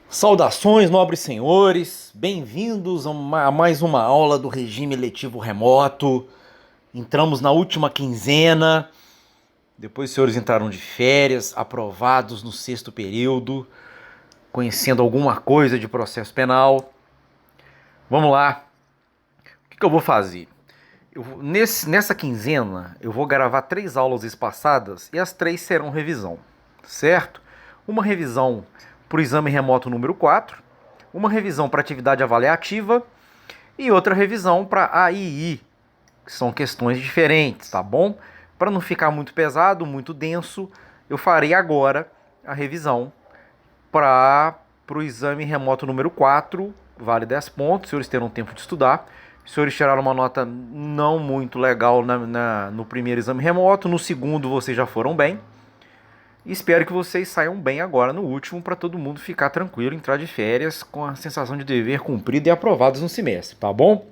Saudações, nobres senhores, bem-vindos a mais uma aula do regime letivo remoto. Entramos na última quinzena, depois os senhores entraram de férias, aprovados no sexto período, conhecendo alguma coisa de processo penal. Vamos lá, o que eu vou fazer? Nessa quinzena, eu vou gravar 3 aulas espaçadas e as 3 serão revisão, certo? Uma revisão para o exame remoto número 4, uma revisão para atividade avaliativa e outra revisão para AII, que são questões diferentes, tá bom? Para não ficar muito pesado, muito denso, eu farei agora a revisão para o exame remoto número 4, vale 10 pontos, os senhores terão tempo de estudar. Os senhores tiraram uma nota não muito legal no primeiro exame remoto, no segundo vocês já foram bem. E espero que vocês saiam bem agora no último, para todo mundo ficar tranquilo, entrar de férias com a sensação de dever cumprido e aprovados no semestre, tá bom?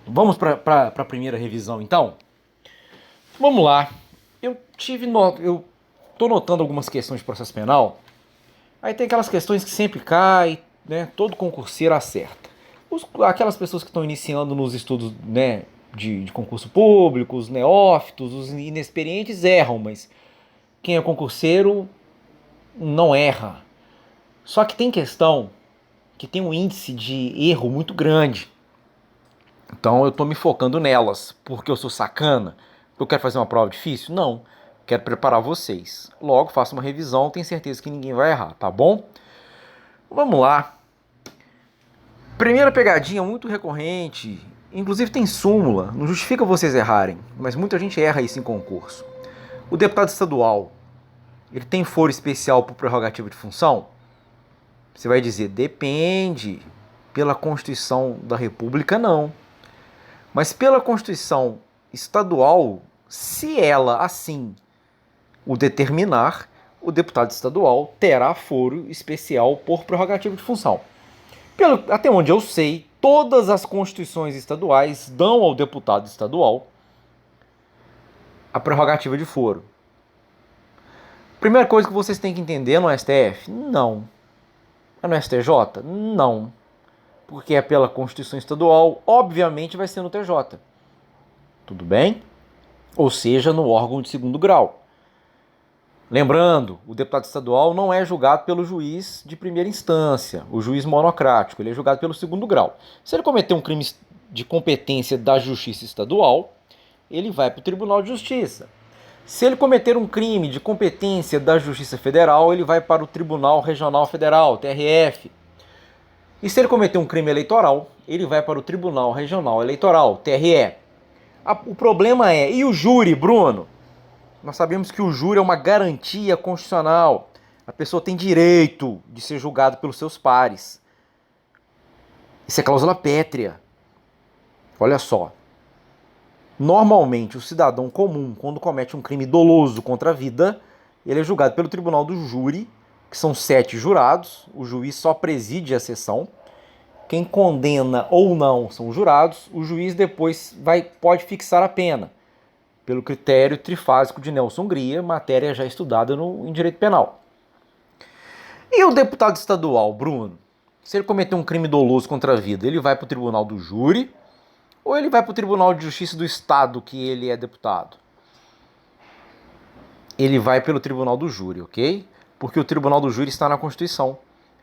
Vamos para a primeira revisão, então? Vamos lá. Eu tô notando algumas questões de processo penal. Aí tem aquelas questões que sempre caem, né? Todo concurseiro acerta. Aquelas pessoas que estão iniciando nos estudos, né, de concurso público, os neófitos, os inexperientes erram, mas quem é concurseiro não erra. Só que tem questão que tem um índice de erro muito grande. Então eu estou me focando nelas. Porque eu sou sacana? Porque eu quero fazer uma prova difícil? Não. Quero preparar vocês. Logo, faço uma revisão, tenho certeza que ninguém vai errar, tá bom? Vamos lá. Primeira pegadinha muito recorrente, inclusive tem súmula, não justifica vocês errarem, mas muita gente erra isso em concurso. O deputado estadual, ele tem foro especial por prerrogativa de função? Você vai dizer, depende. Pela Constituição da República, não. Mas pela Constituição estadual, se ela assim o determinar, o deputado estadual terá foro especial por prerrogativa de função. Até onde eu sei, todas as constituições estaduais dão ao deputado estadual a prerrogativa de foro. Primeira coisa que vocês têm que entender no STF, não. É no STJ? Não. Porque é pela Constituição Estadual, obviamente vai ser no TJ. Tudo bem? Ou seja, no órgão de segundo grau. Lembrando, o deputado estadual não é julgado pelo juiz de primeira instância, o juiz monocrático, ele é julgado pelo segundo grau. Se ele cometer um crime de competência da Justiça Estadual, ele vai para o Tribunal de Justiça. Se ele cometer um crime de competência da Justiça Federal, ele vai para o Tribunal Regional Federal, TRF. E se ele cometer um crime eleitoral, ele vai para o Tribunal Regional Eleitoral, TRE. O problema é, e o júri, Bruno? Nós sabemos que o júri é uma garantia constitucional. A pessoa tem direito de ser julgado pelos seus pares. Isso é cláusula pétrea. Olha só. Normalmente, o cidadão comum, quando comete um crime doloso contra a vida, ele é julgado pelo tribunal do júri, que são 7 jurados. O juiz só preside a sessão. Quem condena ou não são os jurados. O juiz depois pode fixar a pena, pelo critério trifásico de Nelson Gria, matéria já estudada em direito penal. E o deputado estadual, Bruno? Se ele cometer um crime doloso contra a vida, ele vai para o tribunal do júri ou ele vai para o Tribunal de Justiça do Estado que ele é deputado? Ele vai pelo tribunal do júri, ok? Porque o tribunal do júri está na Constituição.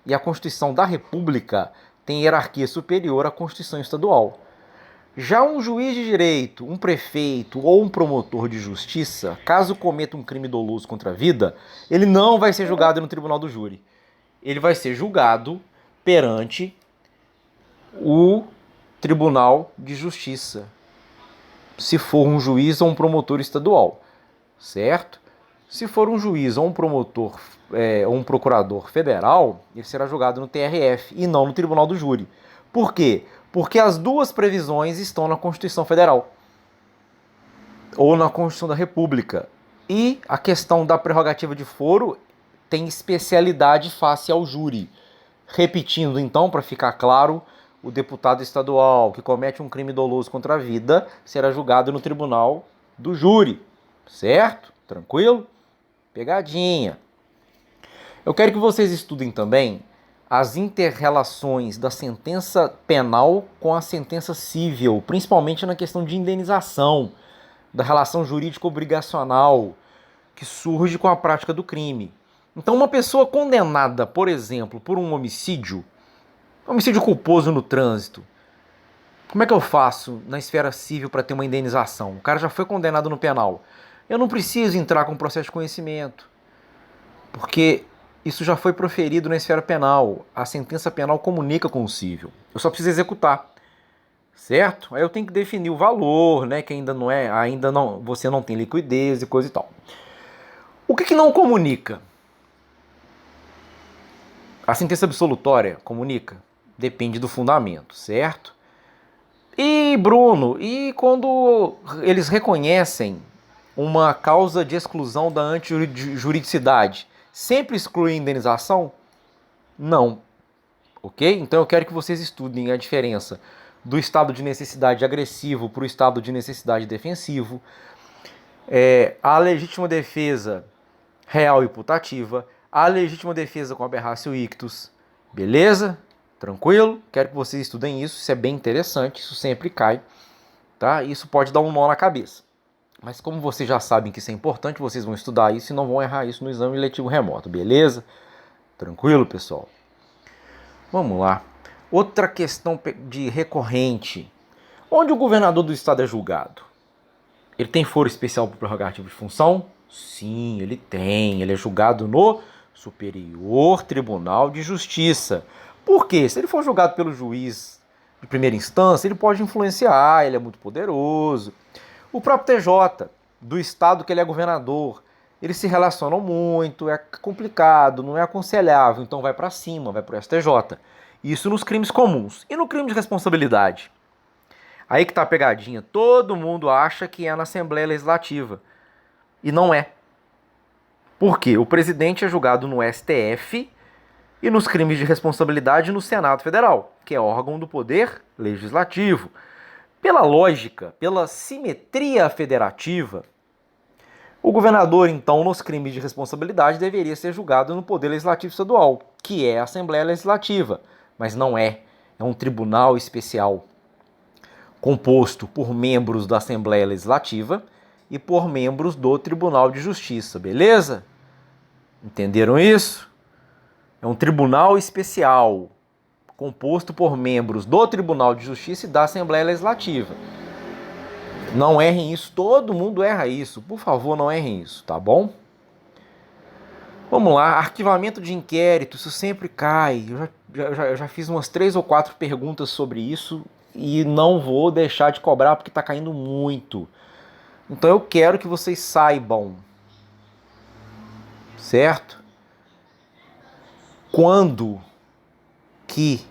E a Constituição da República tem hierarquia superior à Constituição estadual. Já um juiz de direito, um prefeito ou um promotor de justiça, caso cometa um crime doloso contra a vida, ele não vai ser julgado no tribunal do júri. Ele vai ser julgado perante o Tribunal de Justiça, se for um juiz ou um promotor estadual, certo? Se for um juiz ou um promotor ou um procurador federal, ele será julgado no TRF e não no Tribunal do Júri. Por quê? Porque as duas previsões estão na Constituição Federal ou na Constituição da República. E a questão da prerrogativa de foro tem especialidade face ao júri. Repetindo, então, para ficar claro, o deputado estadual que comete um crime doloso contra a vida será julgado no tribunal do júri. Certo? Tranquilo? Pegadinha. Eu quero que vocês estudem também as inter-relações da sentença penal com a sentença civil, principalmente na questão de indenização, da relação jurídico-obrigacional que surge com a prática do crime. Então, uma pessoa condenada, por exemplo, por um homicídio culposo no trânsito, como é que eu faço na esfera civil para ter uma indenização? O cara já foi condenado no penal. Eu não preciso entrar com processo de conhecimento, porque isso já foi proferido na esfera penal. A sentença penal comunica com o civil. Eu só preciso executar, certo? Aí eu tenho que definir o valor, né? Que você não tem liquidez e coisa e tal. O que não comunica? A sentença absolutória comunica? Depende do fundamento, certo? E, Bruno, e quando eles reconhecem uma causa de exclusão da antijuridicidade, sempre exclui a indenização? Não. Ok? Então eu quero que vocês estudem a diferença do estado de necessidade agressivo para o estado de necessidade defensivo, a legítima defesa real e putativa, a legítima defesa com aberratio ictus, beleza? Tranquilo? Quero que vocês estudem isso é bem interessante, isso sempre cai, tá? Isso pode dar um nó na cabeça. Mas como vocês já sabem que isso é importante, vocês vão estudar isso e não vão errar isso no exame letivo remoto, beleza? Tranquilo, pessoal? Vamos lá. Outra questão de recorrente. Onde o governador do estado é julgado? Ele tem foro especial por prerrogativo de função? Sim, ele tem. Ele é julgado no Superior Tribunal de Justiça. Por quê? Se ele for julgado pelo juiz de primeira instância, ele pode influenciar, ele é muito poderoso. O próprio TJ, do estado que ele é governador, eles se relacionam muito, é complicado, não é aconselhável, então vai para cima, vai para o STJ. Isso nos crimes comuns. E no crime de responsabilidade? Aí que tá a pegadinha. Todo mundo acha que é na Assembleia Legislativa. E não é. Por quê? O presidente é julgado no STF e nos crimes de responsabilidade no Senado Federal, que é órgão do Poder Legislativo. Pela lógica, pela simetria federativa, o governador, então, nos crimes de responsabilidade, deveria ser julgado no Poder Legislativo Estadual, que é a Assembleia Legislativa, mas não é. É um tribunal especial, composto por membros da Assembleia Legislativa e por membros do Tribunal de Justiça, beleza? Entenderam isso? É um tribunal especial, composto por membros do Tribunal de Justiça e da Assembleia Legislativa. Não errem isso, todo mundo erra isso. Por favor, não errem isso, tá bom? Vamos lá, arquivamento de inquérito, isso sempre cai. Eu já fiz umas 3 ou 4 perguntas sobre isso e não vou deixar de cobrar porque está caindo muito. Então eu quero que vocês saibam, certo? Quando que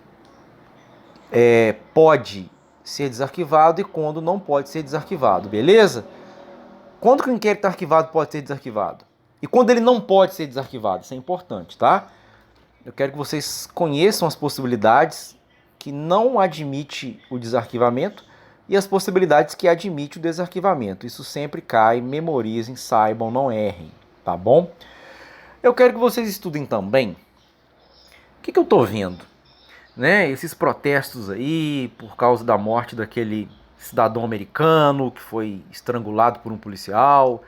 pode ser desarquivado e quando não pode ser desarquivado, beleza? Quando que o inquérito arquivado pode ser desarquivado? E quando ele não pode ser desarquivado? Isso é importante, tá? Eu quero que vocês conheçam as possibilidades que não admite o desarquivamento e as possibilidades que admite o desarquivamento. Isso sempre cai, memorizem, saibam, não errem, tá bom? Eu quero que vocês estudem também o que eu tô vendo, né? Esses protestos aí por causa da morte daquele cidadão americano que foi estrangulado por um policial,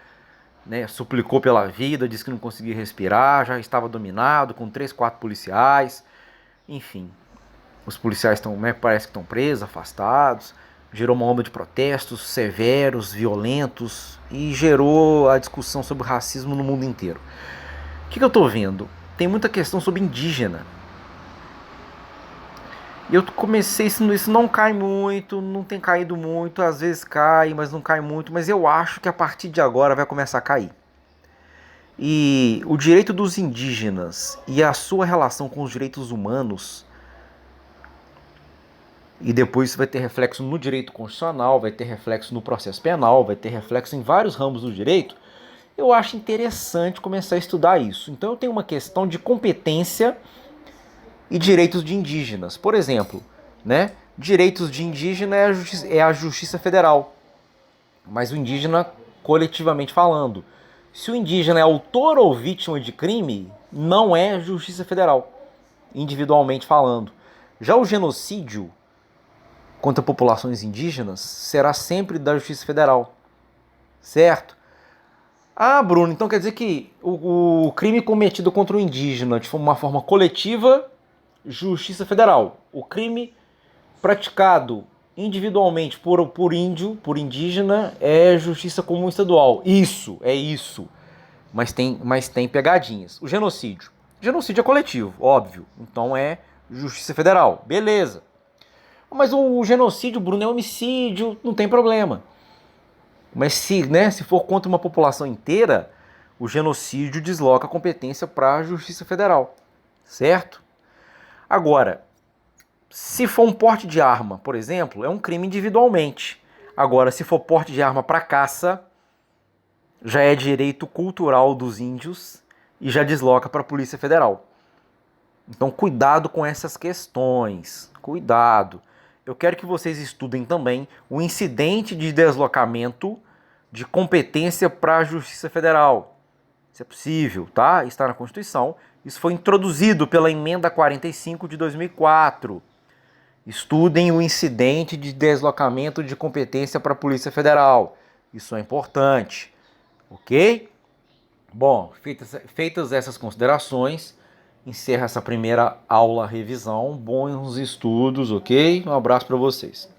né? Suplicou pela vida, disse que não conseguia respirar, já estava dominado com 3, 4 policiais, enfim. Os policiais estão, né, parece que estão presos, afastados. Gerou uma onda de protestos severos, violentos e gerou a discussão sobre racismo no mundo inteiro. O que eu estou vendo? Tem muita questão sobre indígena. E eu comecei, isso não cai muito, não tem caído muito, às vezes cai, mas não cai muito, mas eu acho que a partir de agora vai começar a cair. E o direito dos indígenas e a sua relação com os direitos humanos, e depois isso vai ter reflexo no direito constitucional, vai ter reflexo no processo penal, vai ter reflexo em vários ramos do direito, eu acho interessante começar a estudar isso. Então eu tenho uma questão de competência e direitos de indígenas. Por exemplo, né, direitos de indígena é a Justiça Federal, mas o indígena coletivamente falando. Se o indígena é autor ou vítima de crime, não é Justiça Federal. individualmente falando. Já o genocídio contra populações indígenas será sempre da Justiça Federal, certo? Ah, Bruno, então quer dizer que o crime cometido contra o indígena de uma forma coletiva, Justiça Federal. O crime praticado individualmente por índio, por indígena, é Justiça Comum Estadual. Isso, é isso. Mas tem pegadinhas. O genocídio. Genocídio é coletivo, óbvio. Então é Justiça Federal. Beleza. Mas o genocídio, Bruno, é homicídio, não tem problema. Mas se for contra uma população inteira, o genocídio desloca a competência para a Justiça Federal. Certo? Agora, se for um porte de arma, por exemplo, é um crime individualmente. Agora, se for porte de arma para caça, já é direito cultural dos índios e já desloca para a Polícia Federal. Então, cuidado com essas questões. Cuidado. Eu quero que vocês estudem também o incidente de deslocamento de competência para a Justiça Federal. Isso é possível, tá? Está na Constituição. Isso foi introduzido pela Emenda 45 de 2004. Estudem o incidente de deslocamento de competência para a Polícia Federal. Isso é importante, ok? Bom, feitas essas considerações, encerra essa primeira aula revisão. Bons estudos, ok? Um abraço para vocês.